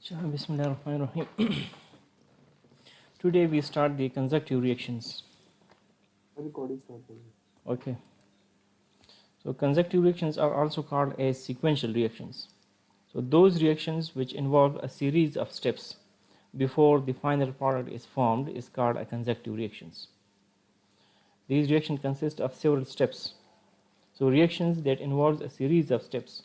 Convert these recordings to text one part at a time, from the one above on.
Bismillahirrahmanirrahim. Today we start the consecutive reactions. Recording started. Okay. So consecutive reactions are also called as sequential reactions. So those reactions which involve a series of steps before the final product is formed is called a consecutive reactions. These reactions consist of several steps. So reactions that involves a series of steps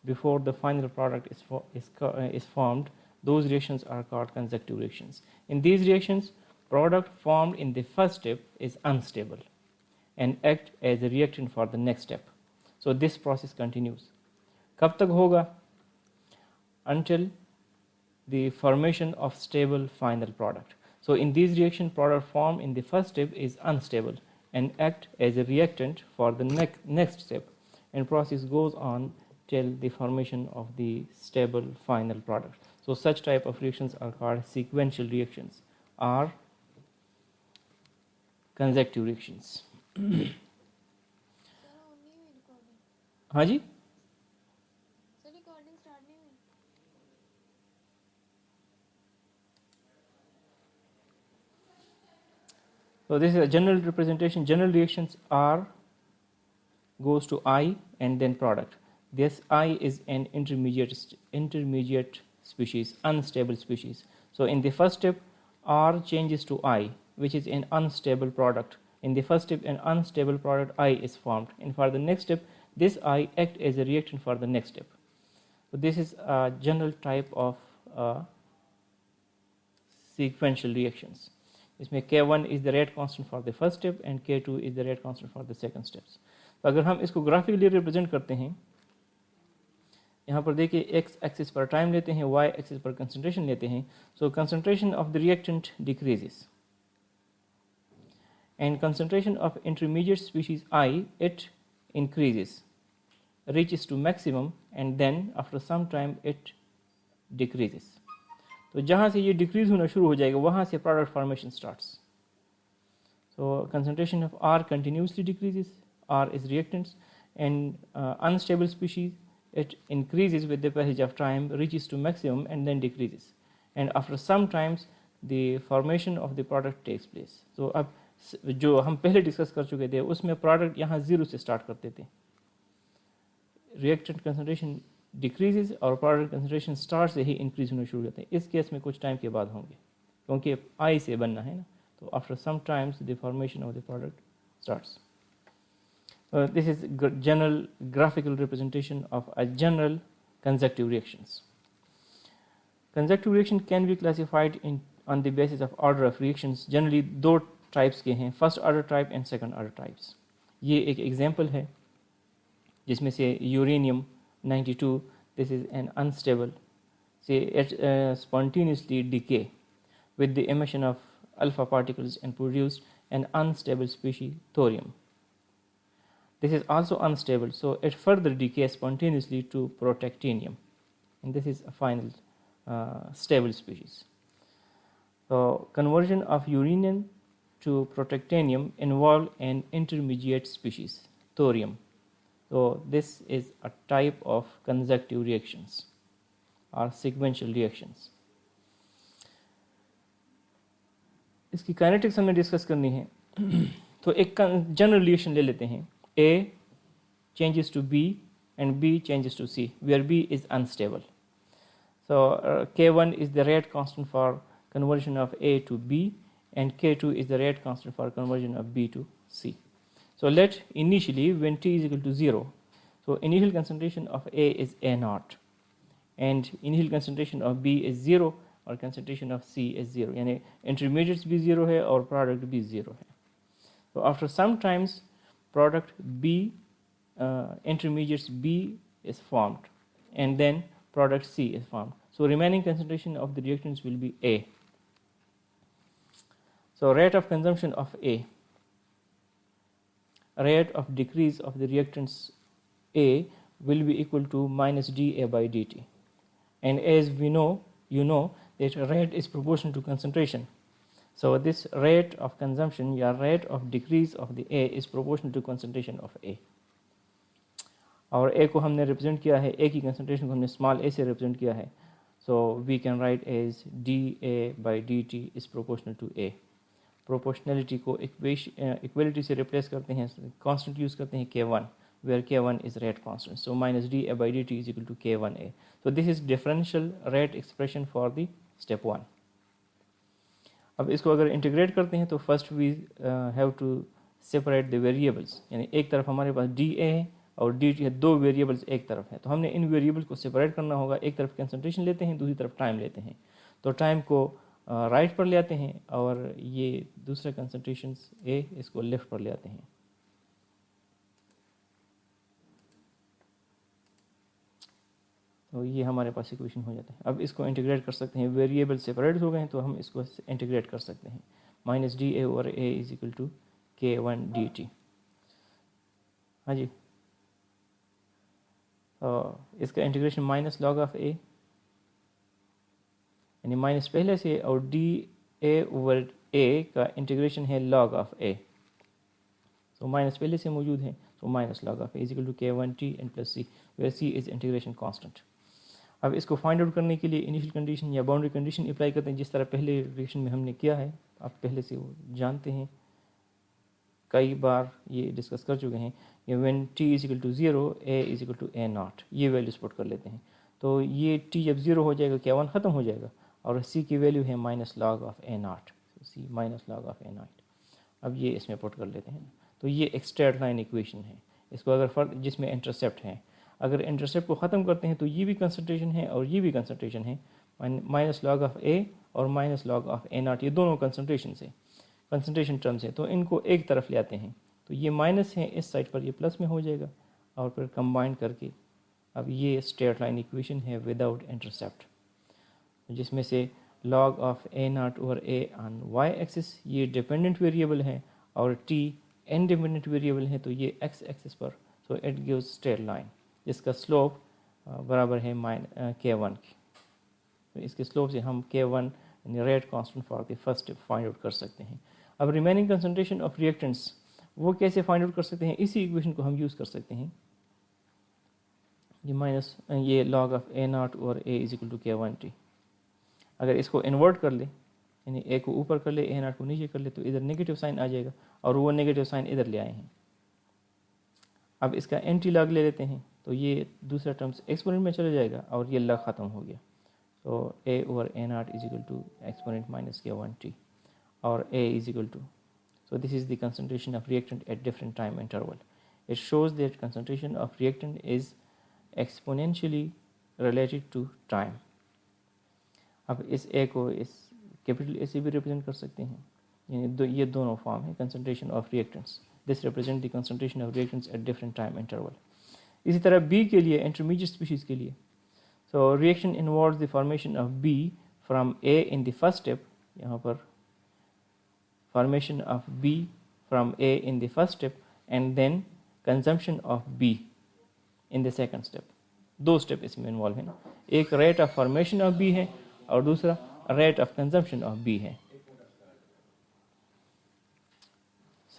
before the final product is formed, those reactions are called consecutive reactions. In these reactions, product formed in the first step is unstable and act as a reactant for the next step. So this process continues. कब तक होगा? Until the formation of stable final product. So in these reaction, product formed in the first step is unstable and act as a reactant for the next step, and process goes on till the formation of the stable final product. So such type of reactions are called sequential reactions or consecutive reactions. हाँ जी, so this is a general representation. General reactions are goes to I and then product. This I is an intermediate species, unstable species. So in the first step, R changes to I, which is an unstable product. In the first step, an unstable product I is formed, and for the next step, this I act as a reactant for the next step. So this is a general type of sequential reactions. इसमें K1 is the rate constant for the first step and K2 is the rate constant for the second steps. तो अगर हम इसको graphically represent करते हैं, यहाँ पर देखिए एक्स एक्सिस पर टाइम लेते हैं, वाई एक्सिस पर कंसंट्रेशन लेते हैं. So concentration of the reactant decreases and concentration of intermediate species I, it increases, reaches to maximum, and then after some time it decreases. तो जहाँ से ये डिक्रीज होना शुरू हो जाएगा वहाँ से product formation starts. So concentration of R continuously decreases. R is reactants, and unstable species, it increases with the passage of time, reaches to maximum and then decreases, and after some times the formation of the product takes place. So अब जो हम पहले discuss कर चुके थे उसमें product यहाँ zero से स्टार्ट करते थे. रिएक्टेंट कंसंट्रेशन डिक्रीजेज और प्रोडक्ट कंसंट्रेशन स्टार्ट से ही इंक्रीज होना शुरू होते हैं. इस केस में कुछ टाइम के बाद होंगे क्योंकि आई से बनना है ना. So after some times the formation of the product starts. This is general graphical representation of a general consecutive reactions. Consecutive reaction can be classified on the basis of order of reactions. Generally दो types के हैं, first order type and second order types. ये एक example है जिसमें से uranium 92, this is an unstable, say it spontaneously decay with the emission of alpha particles and produced an unstable species thorium. This is also unstable, so it further decays spontaneously to protactinium, and this is a final stable species. So conversion of uranium to protactinium involve an intermediate species thorium. So this is a type of consecutive reactions or sequential reactions. इसकी kinetics हमने discuss करनी है. तो एक general reaction ले लेते हैं. A changes to B and B changes to C, where B is unstable. So K1 is the rate constant for conversion of A to B, and K2 is the rate constant for conversion of B to C. So let initially when T is equal to 0, so initial concentration of A is A naught, and initial concentration of B is 0 और concentration of C is 0, यानी intermediates भी 0 है और product भी 0 है. So after some times product B, intermediates B is formed, and then product C is formed. So remaining concentration of the reactants will be A. So rate of consumption of A, rate of decrease of the reactants A will be equal to minus dA by dt, and as we know, you know that rate is proportional to concentration. So this rate of consumption, या rate of decrease of the A is proportional to concentration of A. और A को हमने represent किया है, A की concentration को हमने small a से रिप्रेजेंट किया है. So we can write as dA by dt is proportional to A. Proportionality को इक्वलिटी से रिप्लेस करते हैं, कांस्टेंट यूज़ करते हैं K1 where K1 is rate constant. So minus dA by dt is equal to K1A. So this is differential rate expression for the step 1. अब इसको अगर integrate करते हैं तो first we have to separate the variables, यानी एक तरफ हमारे पास dA है और dt है, दो वेरिएबल्स एक तरफ है, तो हमने इन वेरिएबल्स को सेपरेट करना होगा। एक तरफ कंसंट्रेशन लेते हैं, दूसरी तरफ टाइम लेते हैं। तो टाइम को राइट पर ले आते हैं और ये दूसरा कंसंट्रेशन A इसको लेफ्ट पर ले आते हैं। तो ये हमारे पास इक्वेशन हो जाता है। अब इसको इंटीग्रेट कर सकते हैं, वेरिएबल सेपरेट हो गए हैं तो हम इसको इंटीग्रेट कर सकते हैं। Minus dA over A is equal to K1 dt। हाँ जी, इसका integration minus log of A, यानी माइनस पहले से, और dA ओवर A का इंटीग्रेशन है लॉग ऑफ A। तो माइनस पहले से मौजूद है, तो minus log of A is equal to K1t and plus C, where C is integration constant. अब इसको फाइंड आउट करने के लिए इनिशियल कंडीशन या बाउंड्री कंडीशन अप्लाई करते हैं, जिस तरह पहले रिएक्शन में हमने किया है। आप पहले से वो जानते हैं, कई बार ये डिस्कस कर चुके हैं। ये when t is equal to 0 A is equal to A0, ये वैल्यूज पुट कर लेते हैं। तो ये t जब 0 हो जाएगा, K1 ख़त्म हो जाएगा और C की वैल्यू है minus log of A0, C minus log of A0। अब ये इसमें पुट कर लेते हैं। तो ये एक स्ट्रेट लाइन इक्वेशन है। इसको अगर जिसमें इंटरसेप्ट है, अगर इंटरसेप्ट को ख़त्म करते हैं तो ये भी कंसंट्रेशन है और ये भी कंसंट्रेशन है। माइनस लॉग ऑफ A और माइनस लॉग ऑफ A0, ये दोनों कंसंट्रेशन से कंसंट्रेशन टर्म्स है, तो इनको एक तरफ ले आते हैं। तो ये माइनस है, इस साइड पर ये प्लस में हो जाएगा और फिर कंबाइन करके अब ये स्ट्रेट लाइन इक्वेशन है विदाउट इंटरसेप्ट, जिसमें से log of A0 over A on y axis ये डिपेंडेंट वेरिएबल है और t इंडिपेंडेंट वेरिएबल है, तो ये x एक्सिस पर, तो इट गिव्स स्ट्रेट लाइन जिसका स्लोप बराबर है K1 की। तो इसके स्लोप से हम K1 rate constant for the first step find out कर सकते हैं। अब रिमेनिंग कंसंट्रेशन ऑफ रिएक्टेंट्स वो कैसे फाइंड आउट कर सकते हैं? इसी इक्वेशन को हम यूज़ कर सकते हैं। ये माइनस ये लॉग ऑफ A0 और A is equal to K1t। अगर इसको इन्वर्ट कर ले, यानी A को ऊपर कर ले, A0 को नीचे कर ले, तो इधर नेगेटिव साइन आ जाएगा और वो नेगेटिव साइन इधर ले आए हैं। अब इसका एंटी लॉग ले लेते हैं, तो ये दूसरा टर्म्स एक्सपोनेंट में चला जाएगा और ये लॉग ख़त्म हो गया। तो A over A0 is equal to exponent minus K1t और A is equal to, so this is the concentration of reactant at different time interval. It shows that concentration of reactant is exponentially related to time. अब इस A को इस capital A से भी represent कर सकते हैं, यानी ये दोनों फॉर्म है concentration of reactants. This represent the concentration of reactants at different time interval. इसी तरह B के लिए, intermediate species के लिए, so reaction involves the formation of B from A in the first step, यहाँ पर formation of B from A in the first step and then consumption of B in the second step. दो step इसमें involve है ना, एक rate of formation of B है और दूसरा rate of consumption of B है।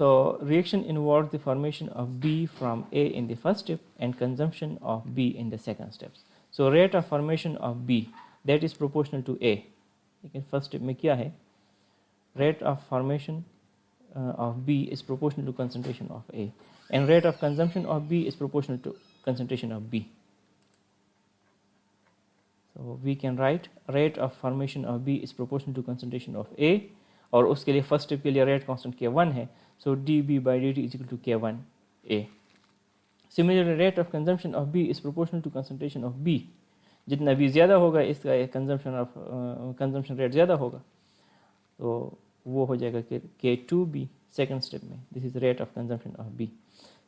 So reaction involves the formation of B from A in the first step and consumption of B in the second steps. So rate of formation of B that is proportional to A. लेकिन first step में क्या है? Rate of formation of B is proportional to concentration of A, and rate of consumption of B is proportional to concentration of B. So we can write rate of formation of B is proportional to concentration of A, और उसके लिए first step के लिए rate constant K1 है, so dB by dt is equal to K1A. Similarly, rate of consumption of B is proportional to concentration of B. जितना B ज़्यादा होगा, इसका कंजम्पशन रेट ज़्यादा होगा, तो वो हो जाएगा K2B सेकेंड स्टेप में। This is rate of consumption of B.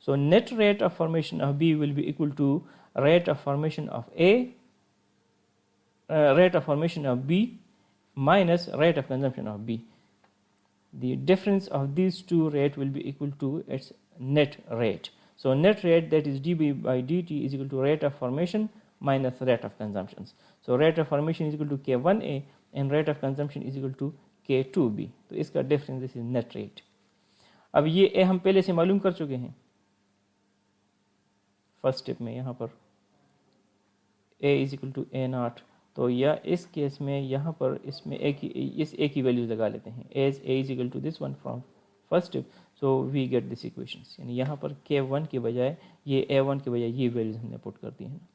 So net rate of formation of B will be equal to rate of formation of A, rate of formation of B minus rate of consumption of B. The difference of these two rate will be equal to its net rate. So net rate, that is dB by dt, is equal to rate of formation minus rate of consumptions. So rate of formation is equal to K1A and rate of consumption is equal to K2B. तो इसका difference, this is net rate. अब ये A हम पहले से मालूम कर चुके हैं फर्स्ट स्टेप में। यहाँ पर A is equal to A0 तो या इस केस में यहाँ पर इसमें इस ए की वैल्यूज लगा लेते हैं as A is equal to this one from first step, so we get this equations. यानी यहाँ पर K1 के बजाय ये A1 के बजाय ये वैल्यूज हमने पुट कर दी हैं।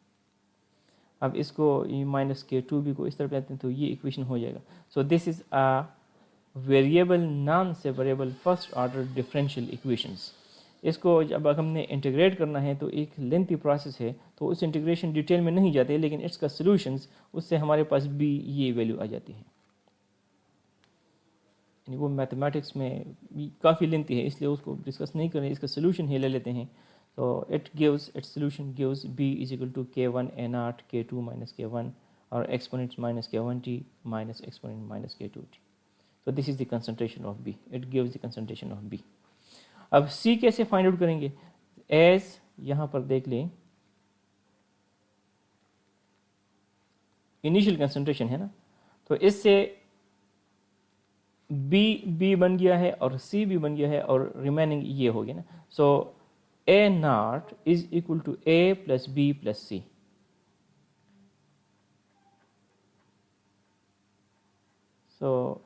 अब इसको माइनस K2 भी को इस तरफ लेते हैं तो ये इक्वेशन हो जाएगा। So this is a variable non separable first order differential equations. इसको जब हमने इंटीग्रेट करना है तो एक लेंथी प्रोसेस है, तो उस इंटीग्रेशन डिटेल में नहीं जाते, लेकिन इसका सॉल्यूशंस उससे हमारे पास भी ये वैल्यू आ जाती है। यानी वो मैथमेटिक्स में काफ़ी लेंथी है, इसलिए उसको डिस्कस नहीं करें, इसका सोल्यूशन ही ले लेते हैं। तो it solution gives b is equal to K1 A0 K2 minus K1 और exponent minus K1t minus exponent minus K2t। तो this is the concentration of b, it gives the concentration of b। अब C कैसे find out करेंगे? As यहाँ पर देख लें initial concentration है ना, तो इससे B बन गया है और C भी बन गया है और रिमेनिंग ये हो गया ना। So A0 is equal to A plus B plus C। So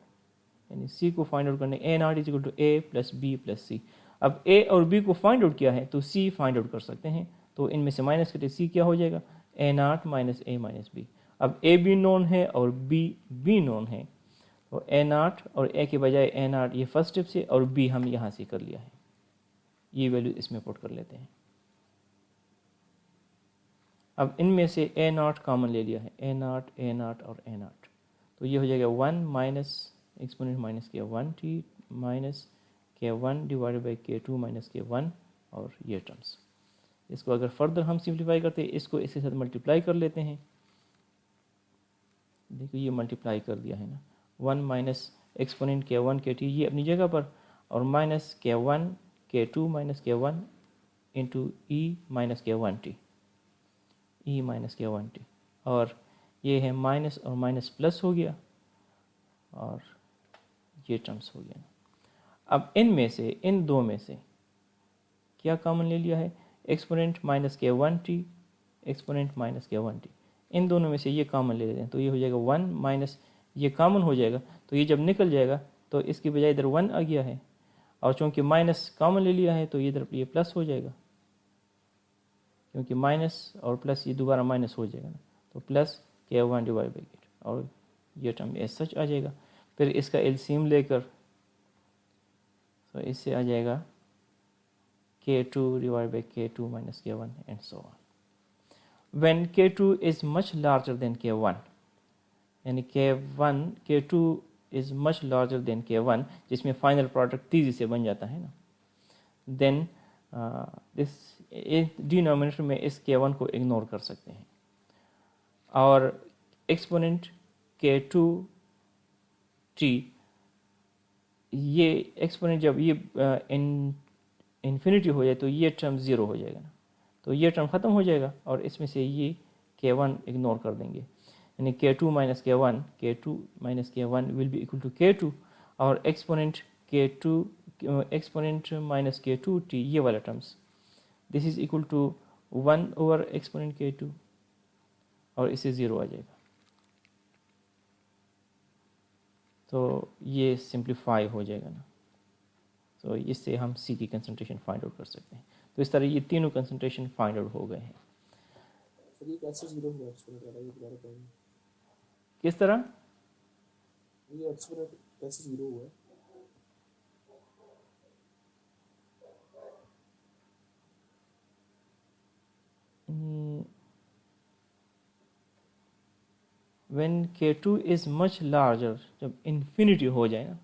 यानी C को फाइंड आउट करने A0 is equal to A plus B plus C। अब A और B को फाइंड आउट किया है तो C फाइंड आउट कर सकते हैं, तो इनमें से माइनस करते C क्या हो जाएगा? A0 minus A minus B। अब A भी नोन है और B भी नोन है, तो A0 और A के बजाय A0 ये फर्स्ट स्टेप से और B हम यहाँ से कर लिया है, ये वैल्यू इसमें पुट कर लेते हैं। अब इनमें से A0 कॉमन ले लिया है, A0 और A0, तो ये हो जाएगा 1 minus exponent minus K1t minus K1 divided by K2 minus K1 और ये टर्म्स। इसको अगर फर्दर हम सिंप्लीफाई करते हैं, इसको इसके साथ मल्टीप्लाई कर लेते हैं। देखो ये मल्टीप्लाई कर दिया है ना, 1 माइनस एक्सपोनेंट K1 Kt ये अपनी जगह पर, और minus K1 K2 minus K1 into E minus K1t, E minus K1t, और ये है माइनस और माइनस प्लस हो गया और ये टर्म्स हो गया। अब इनमें से इन दो में से क्या कॉमन ले लिया है? Exponent minus K1t exponent minus K1t, इन दोनों में से ये कॉमन ले लेते हैं, तो ये हो जाएगा 1 माइनस, ये कॉमन हो जाएगा, तो ये जब निकल जाएगा तो इसकी बजाय इधर 1 आ गया है, और चूँकि माइनस कॉमन ले लिया है तो इधर ये प्लस हो जाएगा, क्योंकि माइनस और प्लस ये दोबारा माइनस हो जाएगा ना, तो plus K1 divide by K2, और ये टर्म एज सच आ जाएगा। फिर इसका एलसीएम लेकर तो इससे आ जाएगा K2 divide by K2 minus K1 and so on. When K2 is much larger than K1, यानी K2 is much larger than K1, जिसमें फाइनल प्रोडक्ट तेजी से बन जाता है ना, देन दिस डिनोमिनेटर में इस K1 को इग्नोर कर सकते हैं, और एक्सपोनेंट K2t ये एक्सपोनेंट जब ये इन्फिनिटी हो जाए तो ये टर्म ज़ीरो हो जाएगा ना, तो ये टर्म ख़त्म हो जाएगा और इसमें से ये K1 इग्नोर कर देंगे, यानी K2 minus K1 will be equal to K2, और एक्सपोनेंट माइनस K2t ये वाला terms, this is equal to 1 over exponent K2, और इससे ज़ीरो आ जाएगा। तो ये सिंप्लीफाई हो जाएगा ना, तो इससे हम C की कंसंट्रेशन फाइंड आउट कर सकते हैं। तो इस तरह ये तीनों कंसंट्रेशन फाइंड आउट हो गए हैं। सर ये कैसे जीरो हुआ एक्सपोनेंट वाला, ये दोबारा बताइए। किस तरह? ये एक्सपोनेंट कैसे जीरो हुआ? When K2 is much larger, जब इन्फिनिटी हो जाए ना,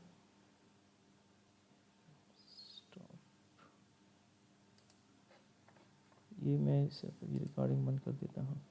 ये मैं रिकॉर्डिंग बंद कर देता हूँ।